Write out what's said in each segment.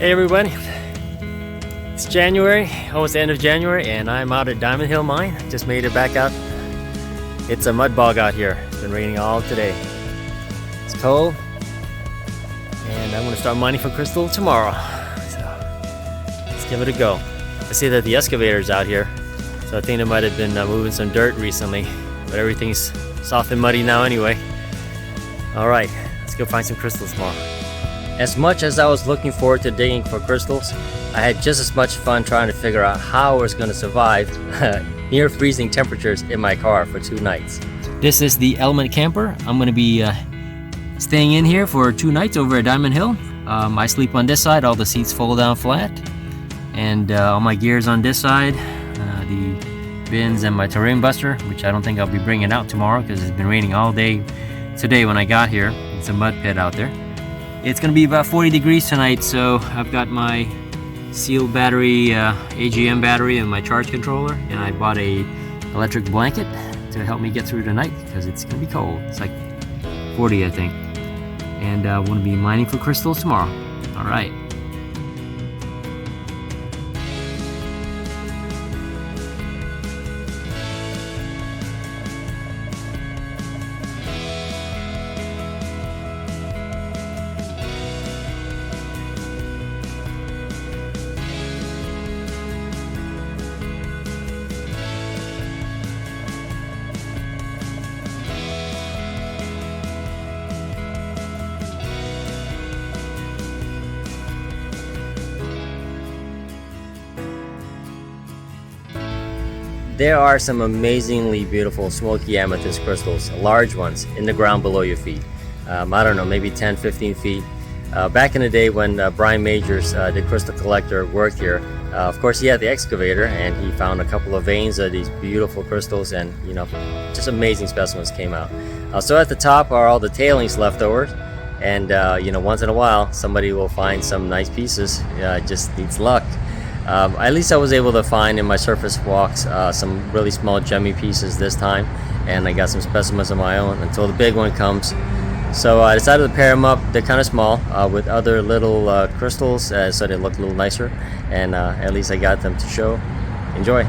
Hey everybody, it's January, almost the end of January, and I'm out at Diamond Hill Mine. Just made it back out. It's a mud bog out here. It's been raining all today. It's cold, and I'm gonna start mining for crystal tomorrow. So let's give it a go. I see that the excavator's out here, so I think they might have been moving some dirt recently, but everything's soft and muddy now anyway. All right, let's go find some crystals tomorrow. As much as I was looking forward to digging for crystals, I had just as much fun trying to figure out how I was going to survive near freezing temperatures in my car for 2 nights. This is the Element Camper. I'm going to be staying in here for 2 nights over at Diamond Hill. I sleep on this side, all the seats fold down flat, and all my gear's on this side, the bins and my terrain buster, which I don't think I'll be bringing out tomorrow because it's been raining all day today when I got here. It's a mud pit out there. It's gonna be about 40 degrees tonight, so I've got my sealed battery, AGM battery, and my charge controller, and I bought a electric blanket to help me get through the night because it's gonna be cold. It's like 40, I think. And I'm gonna be mining for crystals tomorrow. All right. There are some amazingly beautiful smoky amethyst crystals, large ones, in the ground below your feet. I don't know, maybe 10, 15 feet. Back in the day when Brian Majors, the crystal collector, worked here, of course he had the excavator and he found a couple of veins of these beautiful crystals, and you know, just amazing specimens came out. So at the top are all the tailings leftovers, and you know, once in a while somebody will find some nice pieces. It just needs luck. At least I was able to find in my surface walks some really small gemmy pieces this time, and I got some specimens of my own until the big one comes. So I decided to pair them up. They're kind of small with other little crystals, so they look a little nicer, and at least I got them to show. Enjoy.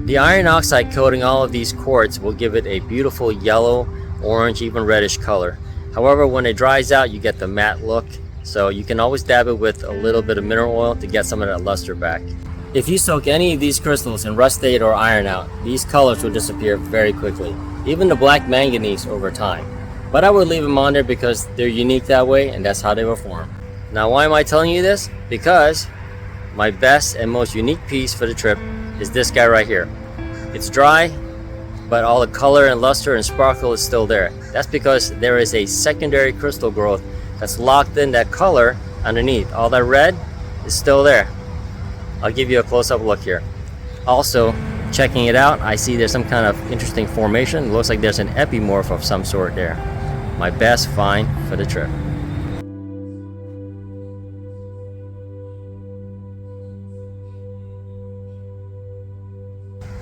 The iron oxide coating all of these quartz will give it a beautiful yellow, orange, even reddish color. However, when it dries out, you get the matte look, so you can always dab it with a little bit of mineral oil to get some of that luster back. If you soak any of these crystals in Rustaid or iron out, these colors will disappear very quickly, even the black manganese over time. But I would leave them on there because they're unique that way, and that's how they will form. Now, why am I telling you this? Because my best and most unique piece for the trip is this guy right here. It's dry, but all the color and luster and sparkle is still there. That's because there is a secondary crystal growth that's locked in that color underneath. All that red is still there. I'll give you a close-up look here. Also, checking it out, I see there's some kind of interesting formation. It looks like there's an epimorph of some sort there. My best find for the trip.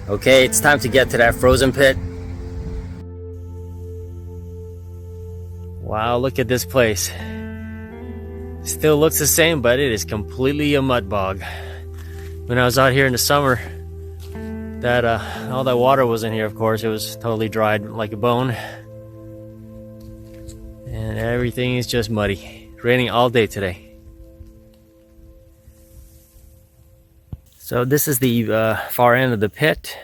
Okay, it's time to get to that frozen pit. Wow, look at this place. Still looks the same, but it is completely a mud bog. When I was out here in the summer, that all that water was in here, of course. It was totally dried like a bone. And everything is just muddy. It's raining all day today. So this is the far end of the pit.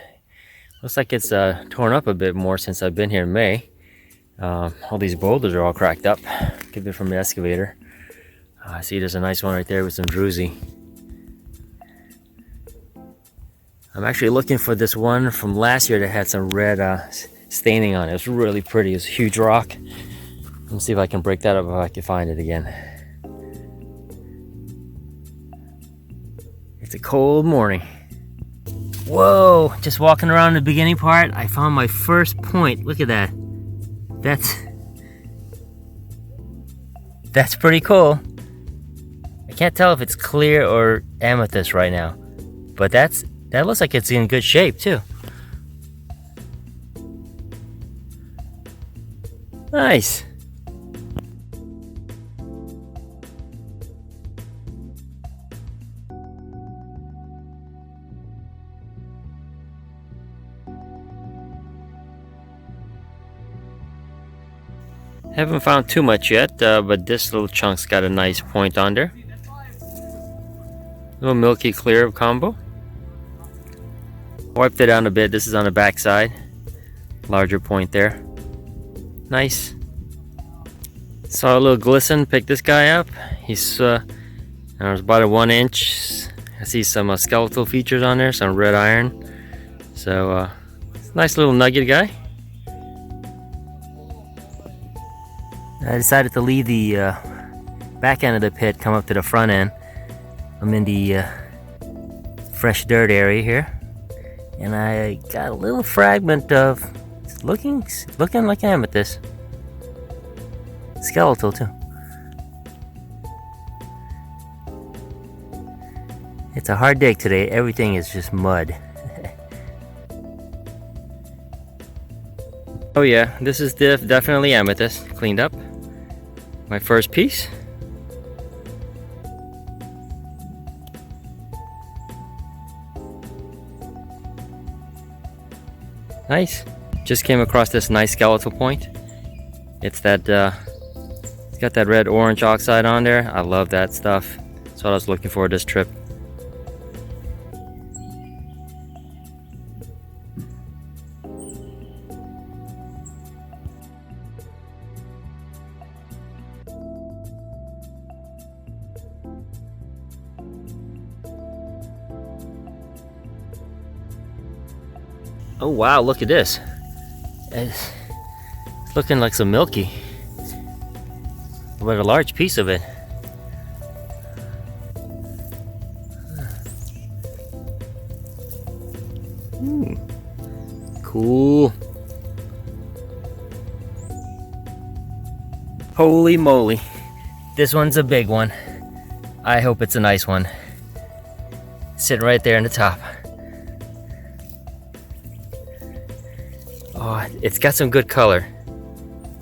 Looks like it's torn up a bit more since I've been here in May. All these boulders are all cracked up. Could be from the excavator. I see there's a nice one right there with some druzy. I'm actually looking for this one from last year that had some red staining on it. It was really pretty. It was a huge rock. Let me see if I can break that up, if I can find it again. It's a cold morning. Whoa, just walking around the beginning part, I found my first point. Look at that. That's pretty cool. I can't tell if it's clear or amethyst right now, but that looks like it's in good shape too. Nice. Haven't found too much yet, but this little chunk's got a nice point on there. Little milky clear combo. Wiped it down a bit. This is on the back side. Larger point there. Nice. Saw a little glisten. Picked this guy up. He's there's about a 1 inch. I see some skeletal features on there, some red iron. So nice little nugget guy. I decided to leave the back end of the pit, come up to the front end. I'm in the fresh dirt area here, and I got a little fragment of looking like amethyst. Skeletal too. It's a hard dig today. Everything is just mud. Oh yeah, this is definitely amethyst. Cleaned up. My first piece. Nice. Just came across this nice skeletal point. It's that it's got that red orange oxide on there. I love that stuff. That's what I was looking for this trip. Oh wow, look at this. It's looking like some milky, but a large piece of it. Cool. Holy moly. This one's a big one. I hope it's a nice one. Sitting right there in the top. Oh, it's got some good color.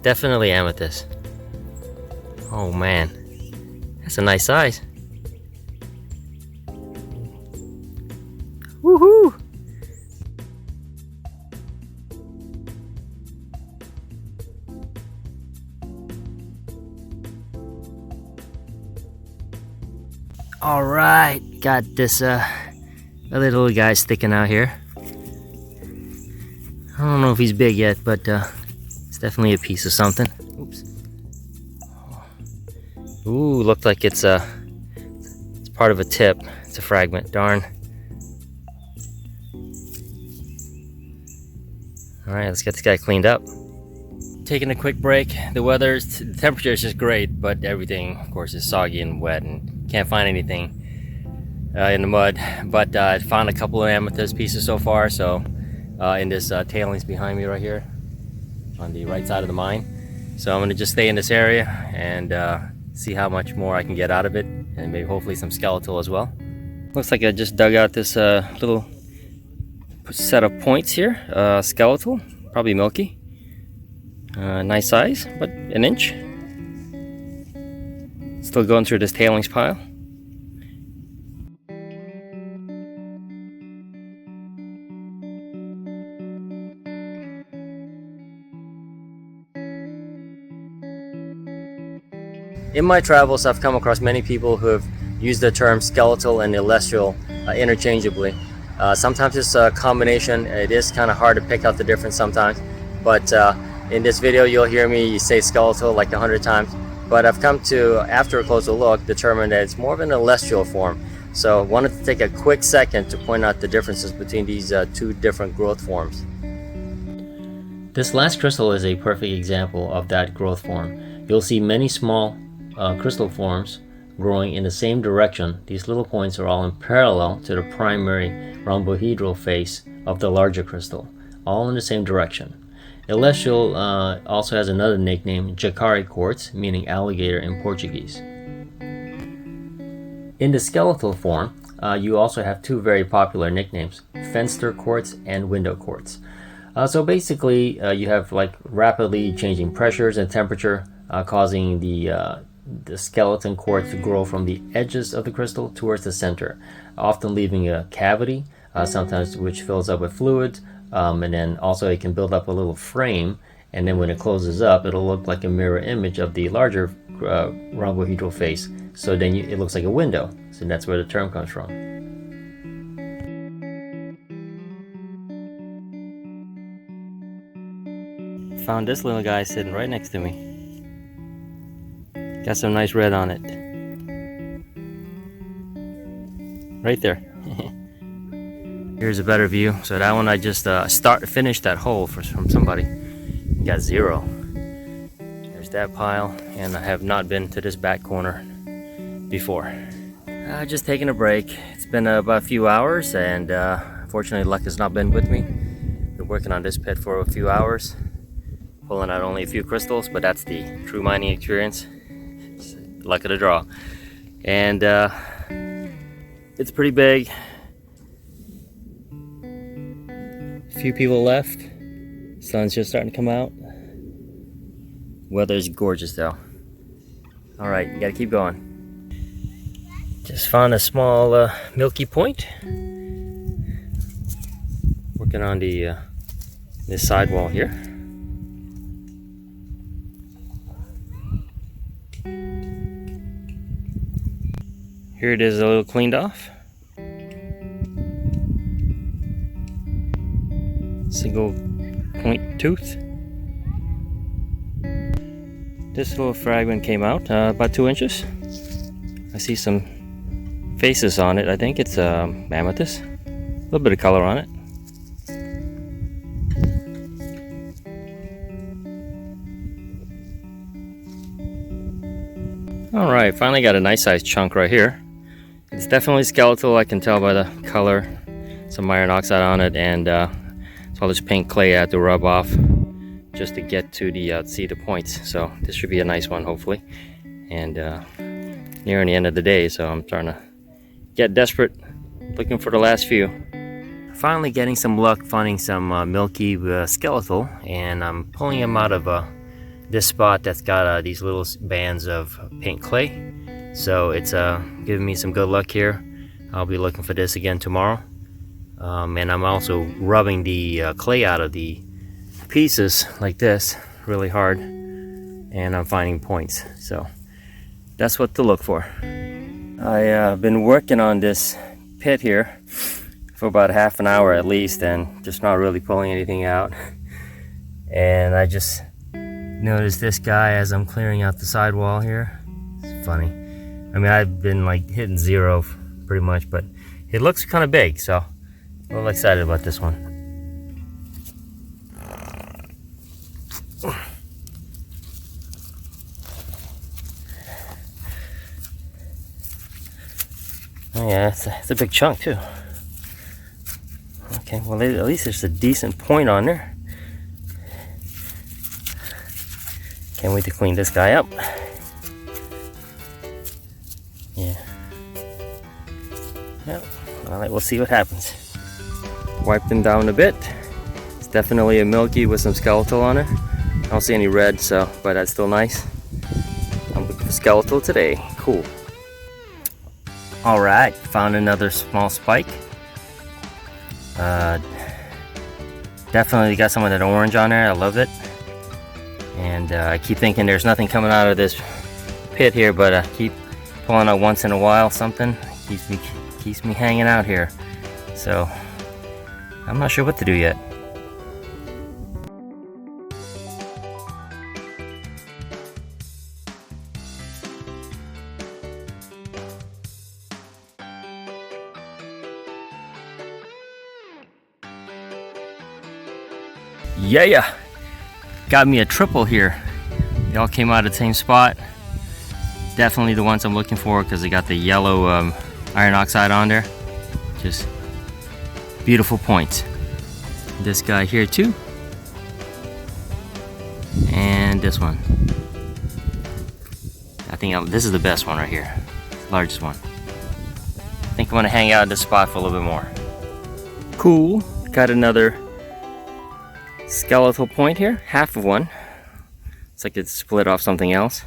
Definitely amethyst. Oh man, that's a nice size. Woohoo! All right, got this other little guy sticking out here. I don't know if he's big yet, but it's definitely a piece of something. Oops. Ooh, looked like it's part of a tip. It's a fragment. Darn. All right, let's get this guy cleaned up. Taking a quick break. The temperature is just great, but everything, of course, is soggy and wet, and can't find anything in the mud. But I found a couple of amethyst pieces so far. So. In this tailings behind me right here on the right side of the mine. So I'm going to just stay in this area and see how much more I can get out of it, and maybe hopefully some skeletal as well. Looks like I just dug out this little set of points here. Skeletal, probably milky. Nice size, but 1 inch. Still going through this tailings pile. In my travels, I've come across many people who have used the term skeletal and elestial interchangeably. Sometimes it's a combination. It is kind of hard to pick out the difference sometimes, but in this video you'll hear me say skeletal like 100 times, but I've come to, after a closer look, determine that it's more of an elestial form. So I wanted to take a quick second to point out the differences between these two different growth forms. This last crystal is a perfect example of that growth form. You'll see many small crystal forms growing in the same direction. These little points are all in parallel to the primary rhombohedral face of the larger crystal, all in the same direction. Elestial also has another nickname, Jacare quartz, meaning alligator in Portuguese. In the skeletal form, you also have two very popular nicknames, fenster quartz and window quartz. So basically, you have like rapidly changing pressures and temperature, causing the skeleton quartz to grow from the edges of the crystal towards the center, often leaving a cavity, sometimes which fills up with fluid, and then also it can build up a little frame, and then when it closes up, it'll look like a mirror image of the larger rhombohedral face. So then it looks like a window. So that's where the term comes from. Found this little guy sitting right next to me. Got some nice red on it. Right there. Here's a better view. So that one I just finished that hole from somebody. Got 0. There's that pile, and I have not been to this back corner before. Just taking a break. It's been about a few hours, and fortunately luck has not been with me. Been working on this pit for a few hours, pulling out only a few crystals, but that's the true mining experience. It's luck of the draw. And it's pretty big. A few people left. Sun's just starting to come out. Weather's gorgeous though. Alright, you gotta keep going. Just found a small milky point. Working on the this sidewall here. Here it is, a little cleaned off. Single point tooth. This little fragment came out about 2 inches. I see some faces on it. I think it's amethyst. A little bit of color on it. Alright, finally got a nice sized chunk right here. It's definitely skeletal, I can tell by the color. Some iron oxide on it, and all this pink clay I had to rub off just to get to the see the points. So this should be a nice one, hopefully. And nearing the end of the day, so I'm trying to get desperate, looking for the last few. Finally getting some luck finding some milky skeletal, and I'm pulling them out of this spot that's got these little bands of pink clay. So it's giving me some good luck here. I'll be looking for this again tomorrow. And I'm also rubbing the clay out of the pieces like this really hard, and I'm finding points. So that's what to look for. I've been working on this pit here for about half an hour at least, and just not really pulling anything out. And I just noticed this guy as I'm clearing out the sidewall here. It's funny. I mean, I've been like hitting 0 pretty much, but it looks kind of big, so a little excited about this one. Oh yeah, it's a big chunk too. Okay, well at least there's a decent point on there. Can't wait to clean this guy up. Yeah. Yep. Alright, we'll see what happens. Wipe them down a bit. It's definitely a milky with some skeletal on it. I don't see any red, so but that's still nice. I'm looking for skeletal today. Cool. Alright, found another small spike. Definitely got some of that orange on there. I love it. And I keep thinking there's nothing coming out of this pit here, but I keep pulling out once in a while. Something keeps me hanging out here. So I'm not sure what to do yet. Yeah, got me a triple here. They all came out of the same spot. Definitely the ones I'm looking for because they got the yellow iron oxide on there. Just beautiful points. This guy here too. And this one. I think this is the best one right here. Largest one. I think I'm gonna hang out in this spot for a little bit more. Cool. Got another skeletal point here. Half of one. It's like it's split off something else.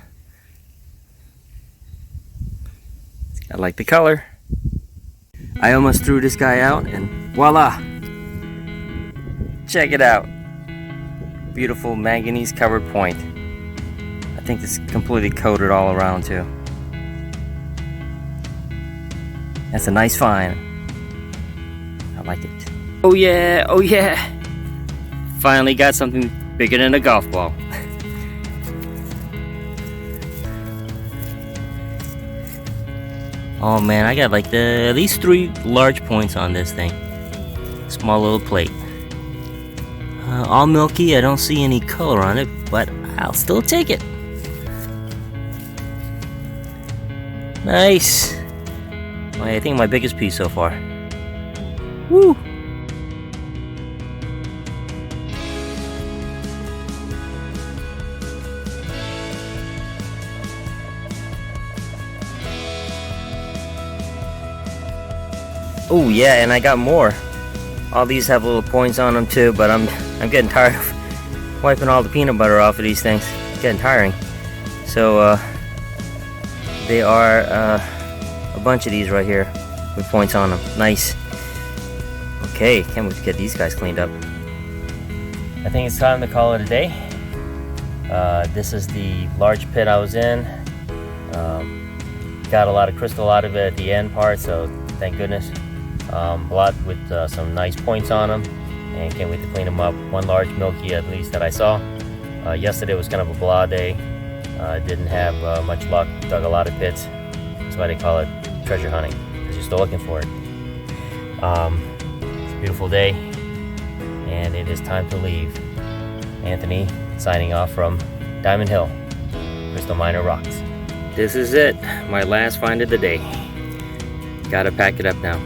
I like the color. I almost threw this guy out and voila! Check it out. Beautiful manganese covered point. I think it's completely coated all around too. That's a nice find. I like it. Oh yeah, oh yeah! Finally got something bigger than a golf ball. Oh man, I got like at least 3 large points on this thing. Small little plate. All milky, I don't see any color on it, but I'll still take it. Nice. I think my biggest piece so far. Woo! Oh yeah, and I got more. All these have little points on them too, but I'm getting tired of wiping all the peanut butter off of these things. It's getting tiring. So they are a bunch of these right here with points on them. Nice. Okay, can't wait to get these guys cleaned up. I think it's time to call it a day. This is the large pit I was in. Got a lot of crystal out of it at the end part, so thank goodness. A lot with some nice points on them, and can't wait to clean them up. One large milky at least that I saw. Yesterday was kind of a blah day. Didn't have much luck. Dug a lot of pits. That's why they call it treasure hunting, because you're still looking for it. It's a beautiful day, and it is time to leave. Anthony signing off from Diamond Hill, Crystal Miner Rocks. This is it, my last find of the day. Gotta pack it up now.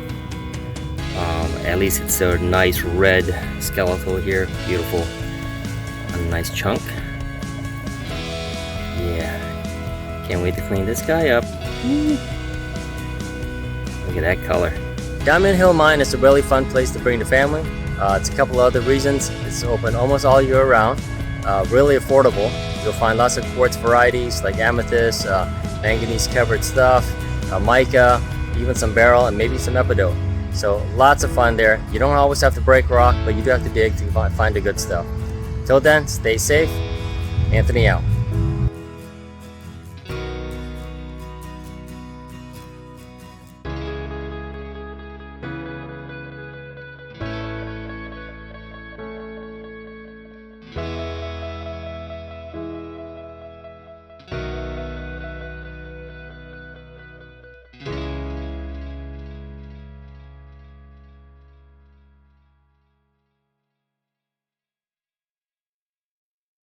At least it's a nice red skeletal here, beautiful, a nice chunk. Yeah, can't wait to clean this guy up. Look at that color. Diamond Hill Mine is a really fun place to bring the family. It's a couple other reasons. It's open almost all year round, really affordable. You'll find lots of quartz varieties like amethyst, manganese covered stuff, mica, even some beryl, and maybe some epidote. So lots of fun there. You don't always have to break rock, but you do have to dig to find the good stuff. Till then, stay safe. Anthony out.